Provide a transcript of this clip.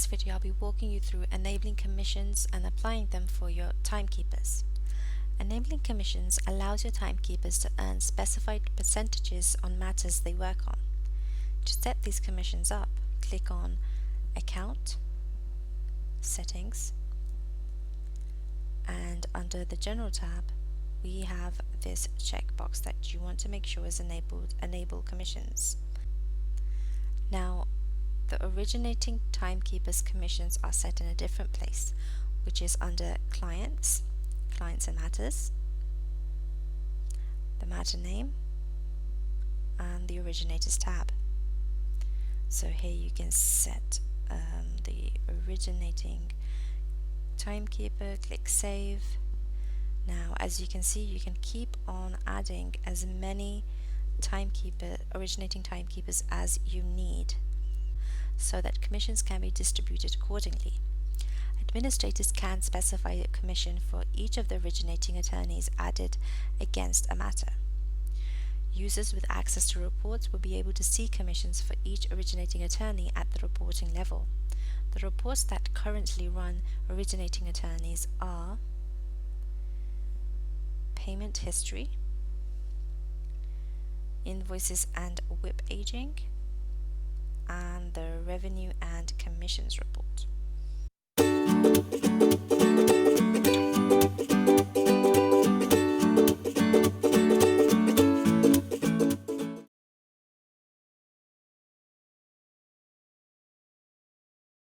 this video, I'll be walking you through enabling commissions and applying them for your timekeepers. Enabling commissions allows your timekeepers to earn specified percentages on matters they work on. To set these commissions up, click on Account, Settings, and under the General tab, we have this checkbox that you want to make sure is enabled, Enable Commissions. Now, the originating timekeepers commissions are set in a different place, which is under Clients, Clients and Matters, the matter name, and the Originators tab. So here you can set the originating timekeeper, click Save. Now, as you can see, you can keep on adding as many originating timekeepers as you need, so that commissions can be distributed accordingly. Administrators can specify a commission for each of the originating attorneys added against a matter. Users with access to reports will be able to see commissions for each originating attorney at the reporting level. The reports that currently run originating attorneys are Payment History, Invoices and WIP Aging, and the Revenue and Commissions Report.